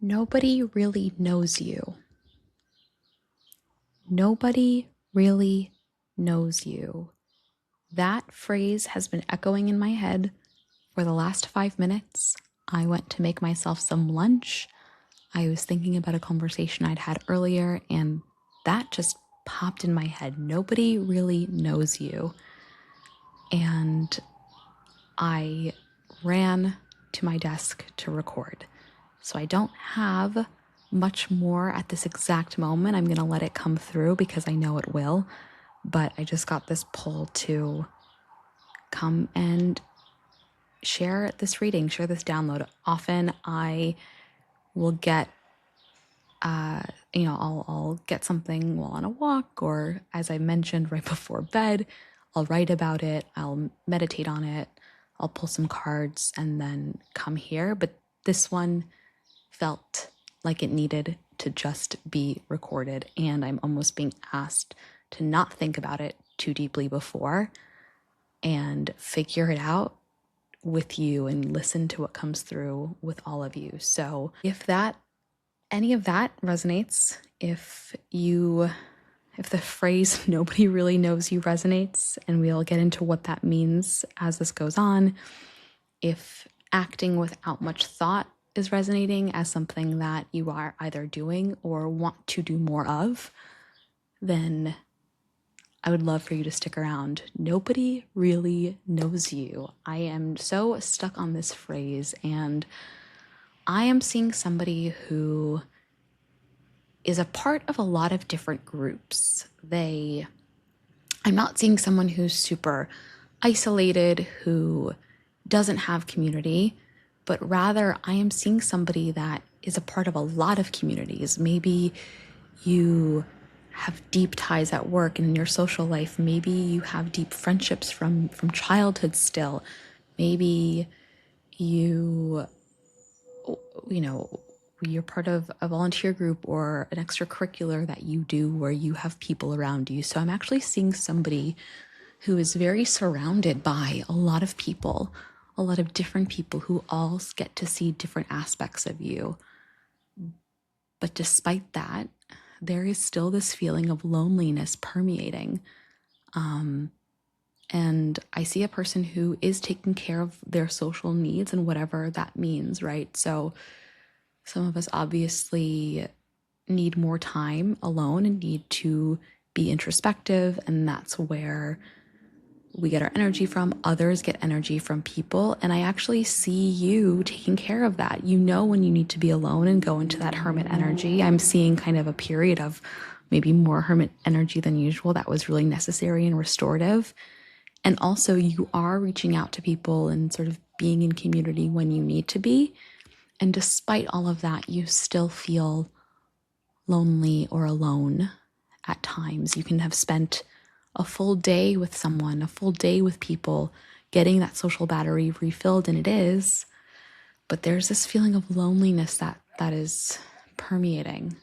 Nobody really knows you. Nobody really knows you. That phrase has been echoing in my head for the last 5 minutes. I went to make myself some lunch. I was thinking about a conversation I'd had earlier, and that just popped in my head. Nobody really knows you. And I ran to my desk to record. So I don't have much more at this exact moment. I'm going to let it come through because I know it will. But I just got this pull to come and share this reading, share this download. Often I will get, I'll get something while on a walk, or as I mentioned right before bed, I'll write about it, I'll meditate on it, I'll pull some cards and then come here. But this one felt like it needed to just be recorded, and I'm almost being asked to not think about it too deeply before and figure it out with you and listen to what comes through with all of you. So if any of that resonates, if the phrase nobody really knows you resonates, and we'll get into what that means as this goes on, if acting without much thought is resonating as something that you are either doing or want to do more of, then I would love for you to stick around. Nobody really knows you. I am so stuck on this phrase, and I am seeing somebody who is a part of a lot of different groups. I'm not seeing someone who's super isolated, who doesn't have community, but rather I am seeing somebody that is a part of a lot of communities. Maybe you have deep ties at work and in your social life. Maybe you have deep friendships from childhood still. Maybe you you're part of a volunteer group or an extracurricular that you do where you have people around you. So I'm actually seeing somebody who is very surrounded by a lot of people, a lot of different people who all get to see different aspects of you. But despite that, there is still this feeling of loneliness permeating. And I see a person who is taking care of their social needs and whatever that means, right? So some of us obviously need more time alone and need to be introspective, and that's where we get our energy from. Others get energy from people, and I actually see you taking care of that. You know when you need to be alone and go into that hermit energy. I'm seeing kind of a period of maybe more hermit energy than usual that was really necessary and restorative. And also you are reaching out to people and sort of being in community when you need to be. And despite all of that, you still feel lonely or alone at times. You can have spent a full day with someone, a full day with people, getting that social battery refilled, and it is. But there's this feeling of loneliness that is permeating.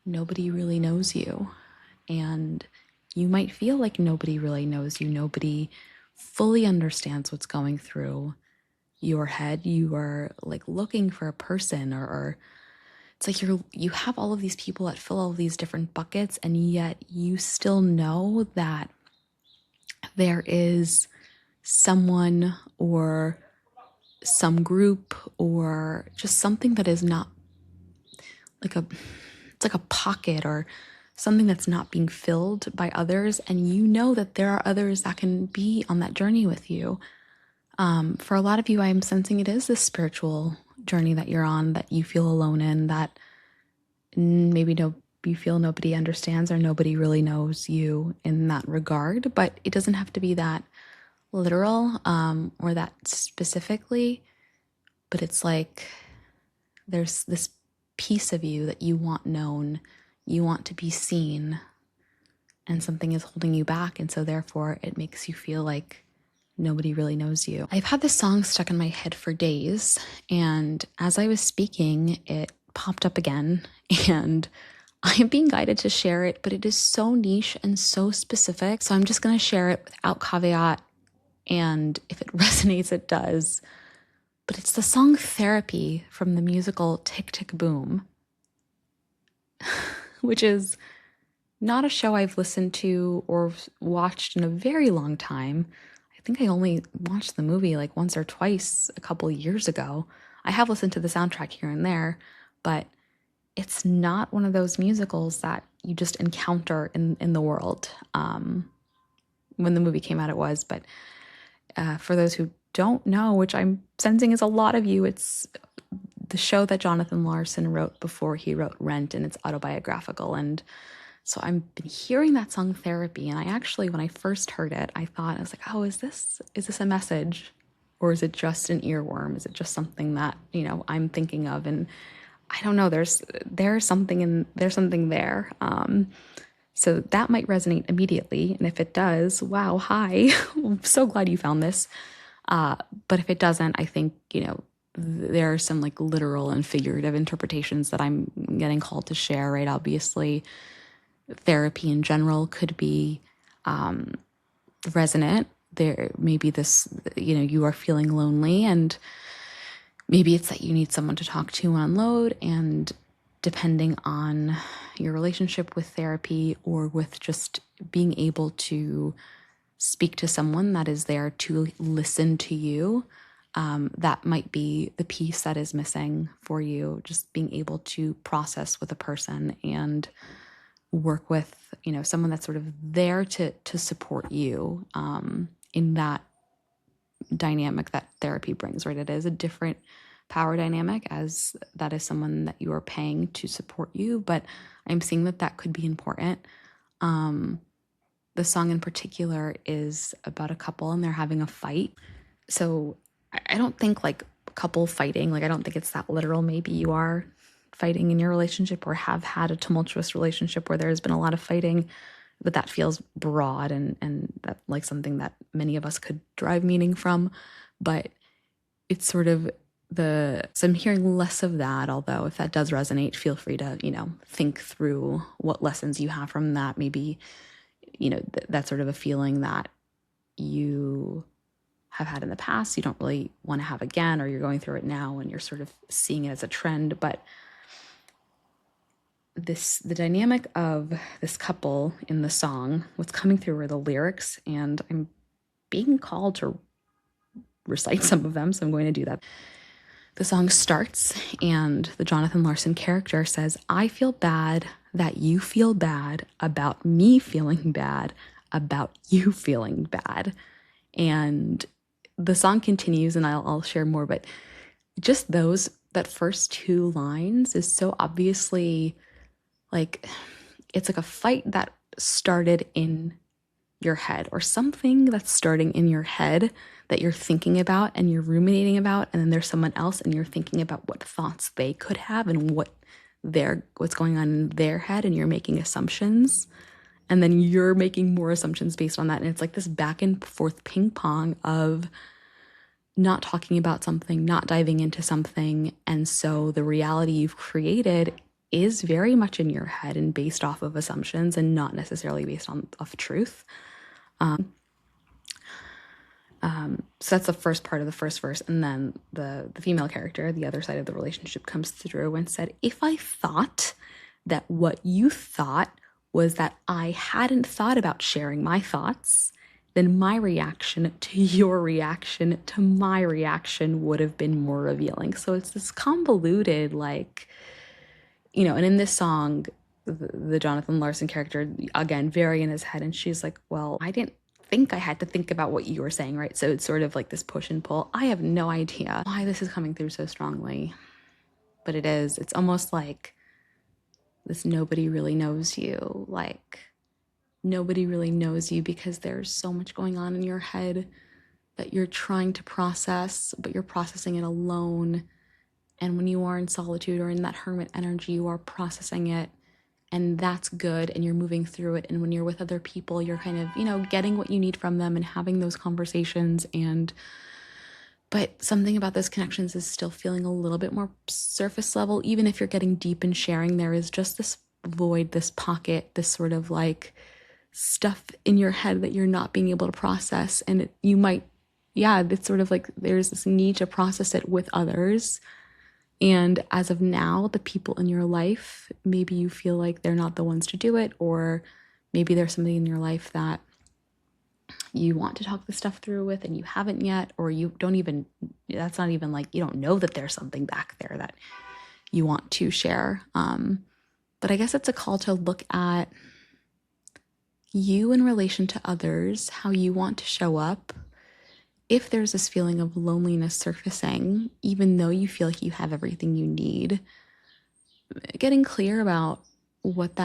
Nobody really knows you. And you might feel like nobody really knows you. Nobody fully understands what's going through your head. You are like looking for a person, or it's like you have all of these people that fill all of these different buckets, and yet you still know that there is someone or some group or just something that is not it's like a pocket or something that's not being filled by others, and you know that there are others that can be on that journey with you. For a lot of you, I am sensing it is this spiritual journey that you're on, that you feel alone in, that maybe you feel nobody understands or nobody really knows you in that regard. But it doesn't have to be that literal or that specifically. But it's like there's this piece of you that you want known, you want to be seen, and something is holding you back. And so therefore it makes you feel like nobody really knows you. I've had this song stuck in my head for days, and as I was speaking, it popped up again, and I am being guided to share it, but it is so niche and so specific. So I'm just going to share it without caveat, and if it resonates, it does. but it's the song Therapy from the musical Tick, Tick, Boom, which is not a show I've listened to or watched in a very long time. I think I only watched the movie like once or twice a couple years ago. I have listened to the soundtrack here and there, but it's not one of those musicals that you just encounter in the world. When the movie came out, it was, but for those who don't know, which I'm sensing is a lot of you, it's the show that Jonathan Larson wrote before he wrote Rent, and it's autobiographical. And so I've been hearing that song Therapy, and I actually, when I first heard it, I thought, I was like, oh, is this a message? Or is it just an earworm? Is it just something that, I'm thinking of? And I don't know, there's something there. So that might resonate immediately. And if it does, wow, hi, I'm so glad you found this. But if it doesn't, I think, there are some like literal and figurative interpretations that I'm getting called to share, right? Obviously, therapy in general could be resonant. There may be this, you are feeling lonely, and maybe it's that you need someone to talk to and unload. And depending on your relationship with therapy or with just being able to speak to someone that is there to listen to you, that might be the piece that is missing for you. Just being able to process with a person and work with, someone that's sort of there to support you in that dynamic that therapy brings, right? It is a different power dynamic, as that is someone that you are paying to support you, but I'm seeing that could be important. The song in particular is about a couple and they're having a fight. So I don't think like couple fighting, like I don't think it's that literal. Maybe you are fighting in your relationship or have had a tumultuous relationship where there has been a lot of fighting, but that feels broad and that like something that many of us could derive meaning from. But it's sort of so I'm hearing less of that, although if that does resonate, feel free to, think through what lessons you have from that. Maybe, that's sort of a feeling that you have had in the past, you don't really want to have again, or you're going through it now and you're sort of seeing it as a trend. But the dynamic of this couple in the song, what's coming through are the lyrics, and I'm being called to recite some of them, so I'm going to do that. The song starts and the Jonathan Larson character says, "I feel bad that you feel bad about me feeling bad about you feeling bad." And the song continues, and I'll share more, but just that first two lines is so obviously like, it's like a fight that started in your head, or something that's starting in your head that you're thinking about and you're ruminating about, and then there's someone else and you're thinking about what thoughts they could have and what's going on in their head, and you're making assumptions, and then you're making more assumptions based on that. And it's like this back and forth ping pong of not talking about something, not diving into something. And so the reality you've created is very much in your head and based off of assumptions and not necessarily based off truth. So that's the first part of the first verse. And then the female character, the other side of the relationship, comes through and said, "If I thought that what you thought was that I hadn't thought about sharing my thoughts, then my reaction to your reaction to my reaction would have been more revealing." So it's this convoluted, like, and in this song, the Jonathan Larson character, again, very in his head, and she's like, "Well, I didn't think I had to think about what you were saying," right? So it's sort of like this push and pull. I have no idea why this is coming through so strongly, but it is. It's almost like this nobody really knows you. Like, nobody really knows you because there's so much going on in your head that you're trying to process, but you're processing it alone. And when you are in solitude or in that hermit energy, you are processing it, and that's good, and you're moving through it. And when you're with other people, you're kind of, getting what you need from them and having those conversations. But something about those connections is still feeling a little bit more surface level. Even if you're getting deep in sharing, there is just this void, this pocket, this sort of like stuff in your head that you're not being able to process. And you might yeah, it's sort of like there's this need to process it with others. And as of now, the people in your life, maybe you feel like they're not the ones to do it, or maybe there's somebody in your life that you want to talk this stuff through with and you haven't yet, or you don't even, that's not even like, you don't know that there's something back there that you want to share. But I guess it's a call to look at you in relation to others, how you want to show up. If there's this feeling of loneliness surfacing, even though you feel like you have everything you need, getting clear about what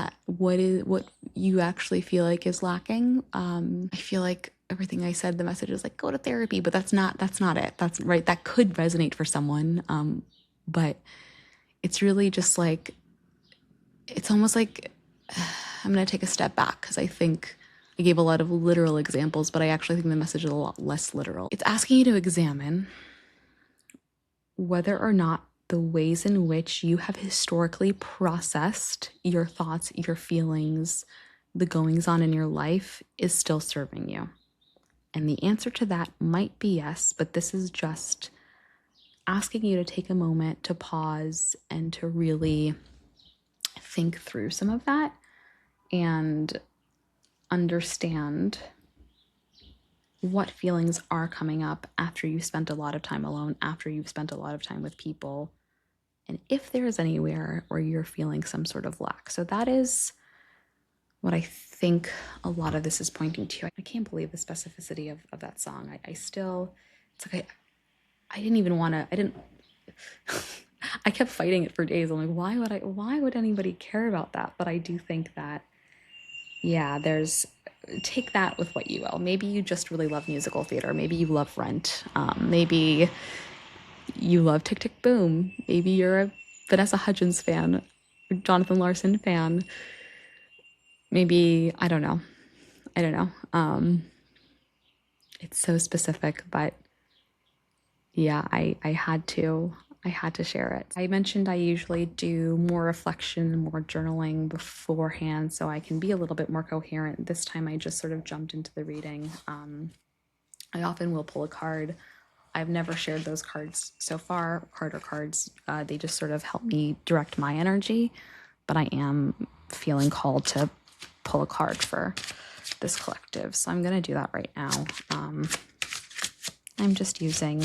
you actually feel like is lacking. I feel like everything I said, the message is like, go to therapy, but that's not it. That's right. That could resonate for someone. But it's really just like, it's almost like I'm going to take a step back because I think I gave a lot of literal examples, but I actually think the message is a lot less literal. It's asking you to examine whether or not the ways in which you have historically processed your thoughts, your feelings, the goings on in your life is still serving you. And the answer to that might be yes, but this is just asking you to take a moment to pause and to really think through some of that and understand what feelings are coming up after you've spent a lot of time alone, after you've spent a lot of time with people, and if there is anywhere where you're feeling some sort of lack. So that is what I think a lot of this is pointing to. I can't believe the specificity of that song. I still, it's like I didn't even want to, I kept fighting it for days. I'm like, why would anybody care about that? But I do think that, yeah, take that with what you will. Maybe you just really love musical theater. Maybe you love Rent. Maybe you love Tick, Tick, Boom. Maybe you're a Vanessa Hudgens fan, Jonathan Larson fan. Maybe, I don't know. It's so specific, but yeah, I had to share it. I mentioned I usually do more reflection, more journaling beforehand so I can be a little bit more coherent. This time I just sort of jumped into the reading. I often will pull a card. I've never shared those cards so far, cards. They just sort of help me direct my energy, but I am feeling called to pull a card for this collective. So I'm going to do that right now. I'm just using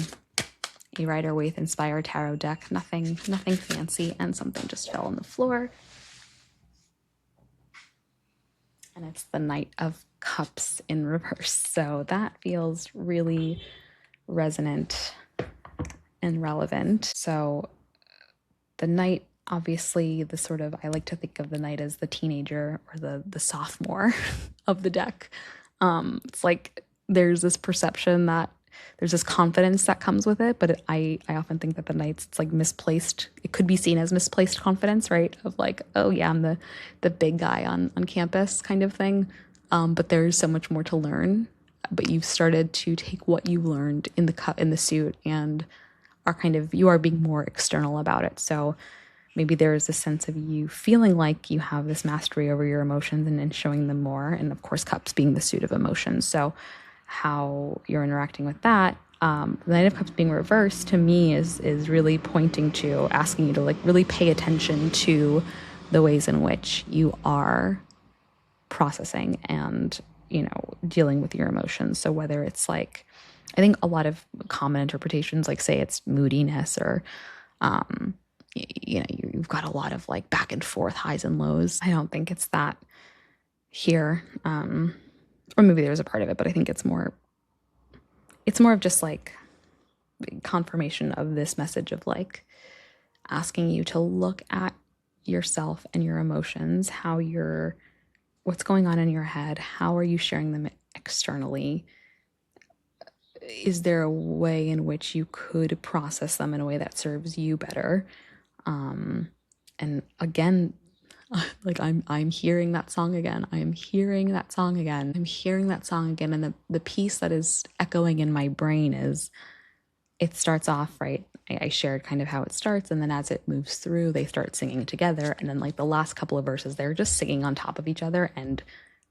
a Rider-Waite Inspire Tarot deck, nothing fancy, and something just fell on the floor. And it's the Knight of Cups in reverse. So that feels really resonant and relevant. So the Knight, obviously, I like to think of the Knight as the teenager or the sophomore of the deck. It's like there's this perception that there's this confidence that comes with it, but I often think that the Knights, it's like misplaced. It could be seen as misplaced confidence, right? Of like, oh yeah, I'm the big guy on campus kind of thing. But there's so much more to learn. But you've started to take what you learned in the suit and you are being more external about it. So maybe there is a sense of you feeling like you have this mastery over your emotions and showing them more. And of course, Cups being the suit of emotions. So how you're interacting with that. The Knight of Cups being reversed to me is really pointing to asking you to like really pay attention to the ways in which you are processing and, dealing with your emotions. So whether it's like, I think a lot of common interpretations, like say it's moodiness or, you've got a lot of like back and forth highs and lows. I don't think it's that here. Or maybe there's a part of it, but I think it's more of just like confirmation of this message of like asking you to look at yourself and your emotions, what's going on in your head, how are you sharing them externally? Is there a way in which you could process them in a way that serves you better? And again, like I'm hearing that song again. I'm hearing that song again. And the piece that is echoing in my brain is, it starts off, right? I shared kind of how it starts, and then as it moves through, they start singing together. And then like the last couple of verses, they're just singing on top of each other, and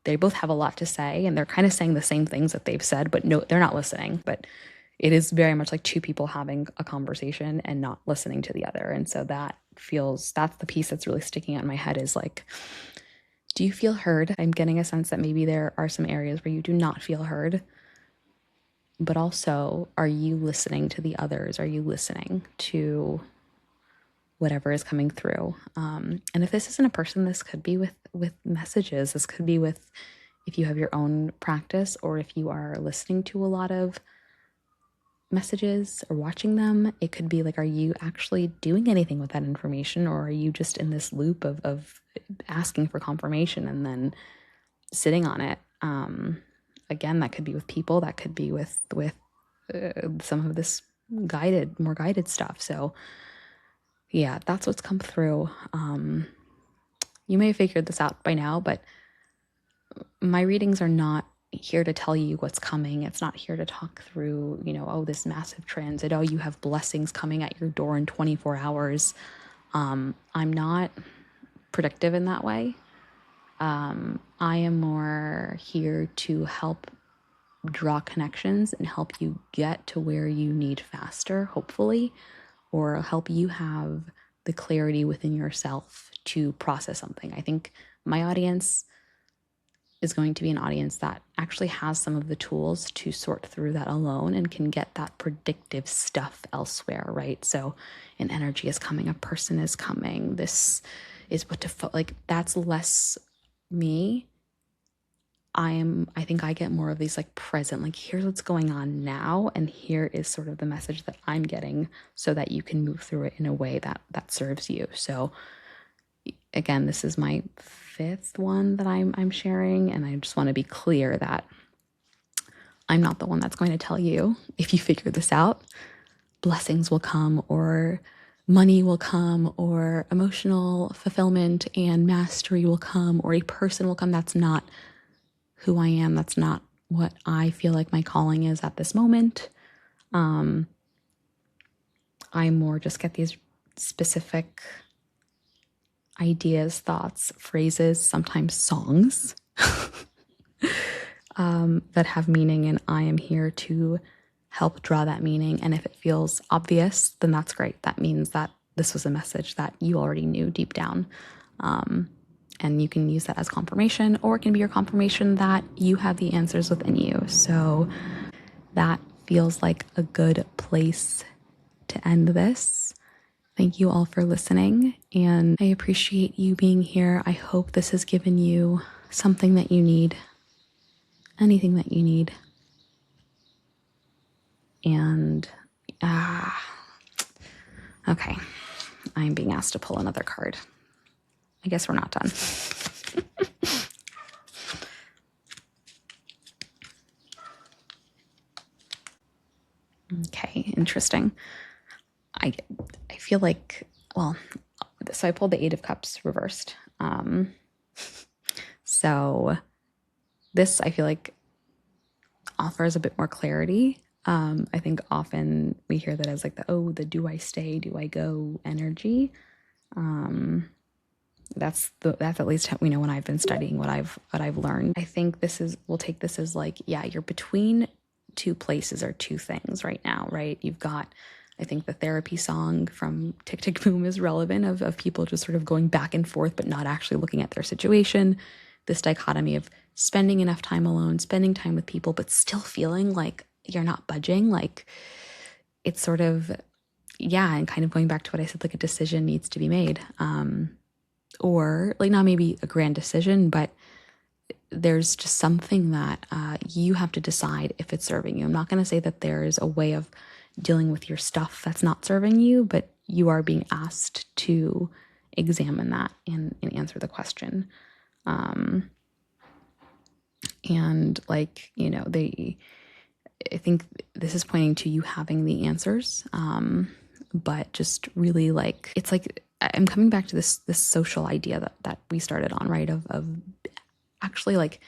they both have a lot to say, and they're kind of saying the same things that they've said, but no, they're not listening. But it is very much like two people having a conversation and not listening to the other. And so that's the piece that's really sticking out in my head, is like, do you feel heard? I'm getting a sense that maybe there are some areas where you do not feel heard, but also, are you listening to the others? Are you listening to whatever is coming through? And if this isn't a person, this could be with messages. This could be with, if you have your own practice, or if you are listening to a lot of messages or watching them, it could be like, are you actually doing anything with that information, or are you just in this loop of asking for confirmation and then sitting on it? Again, that could be with people, that could be with some of this more guided stuff. So yeah, that's what's come through. You may have figured this out by now, but my readings are not here to tell you what's coming. It's not here to talk through, oh, this massive transit, oh, you have blessings coming at your door in 24 hours. I'm not predictive in that way. I am more here to help draw connections and help you get to where you need faster, hopefully, or help you have the clarity within yourself to process something. I think my audience is going to be an audience that actually has some of the tools to sort through that alone and can get that predictive stuff elsewhere, right? So an energy is coming, a person is coming, this is what to like, that's less me. I think I get more of these like present, like, here's what's going on now, and here is sort of the message that I'm getting, so that you can move through it in a way that serves you. So again, this is my 5th one that I'm sharing, and I just want to be clear that I'm not the one that's going to tell you, if you figure this out, blessings will come, or money will come, or emotional fulfillment and mastery will come, or a person will come. That's not who I am. That's not what I feel like my calling is at this moment. I more just get these specific ideas, thoughts, phrases, sometimes songs that have meaning, and I am here to help draw that meaning. And if it feels obvious, then that's great. That means that this was a message that you already knew deep down. And you can use that as confirmation, or it can be your confirmation that you have the answers within you. So that feels like a good place to end this. Thank you all for listening, and I appreciate you being here. I hope this has given you something that you need, anything that you need. And, okay, I'm being asked to pull another card. I guess we're not done. Okay, interesting. I feel like, well, so I pulled the 8 of Cups reversed. So this, I feel like, offers a bit more clarity. I think often we hear that as like the do I stay, do I go energy. That's at least how, when I've been studying what I've learned. I think we'll take this as like, yeah, you're between two places or two things right now, right? You've got, I think the therapy song from Tick Tick Boom is relevant, of people just sort of going back and forth, but not actually looking at their situation. This dichotomy of spending enough time alone, spending time with people, but still feeling like you're not budging. Like, it's sort of, yeah, and kind of going back to what I said, like a decision needs to be made. Or like, not maybe a grand decision, but there's just something that you have to decide if it's serving you. I'm not going to say that there's a way of dealing with your stuff that's not serving you, but you are being asked to examine that and answer the question. And like, I think this is pointing to you having the answers, but just really like, it's like, I'm coming back to this social idea that we started on, right? Of actually like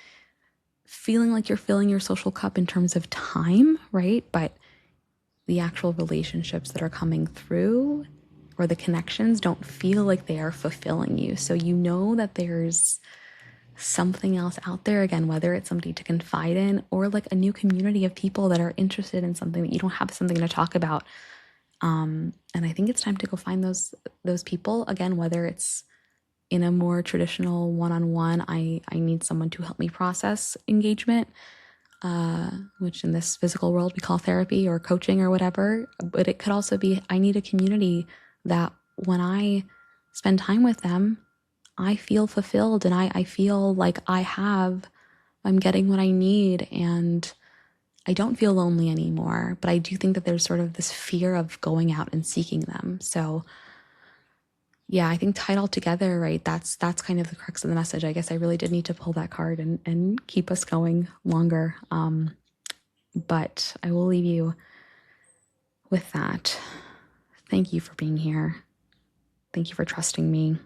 feeling like you're filling your social cup in terms of time, right? But the actual relationships that are coming through, or the connections, don't feel like they are fulfilling you. So that there's something else out there, again, whether it's somebody to confide in or like a new community of people that are interested in something that you don't have something to talk about. And I think it's time to go find those people again, whether it's in a more traditional one-on-one, I need someone to help me process engagement, which in this physical world we call therapy or coaching or whatever. But it could also be I need a community that when I spend time with them, I feel fulfilled and I feel like I'm getting what I need and I don't feel lonely anymore. But I do think that there's sort of this fear of going out and seeking them. So yeah, I think tied all together, right? That's kind of the crux of the message. I guess I really did need to pull that card and keep us going longer. But I will leave you with that. Thank you for being here. Thank you for trusting me.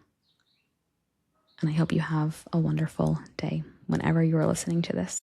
And I hope you have a wonderful day whenever you are listening to this.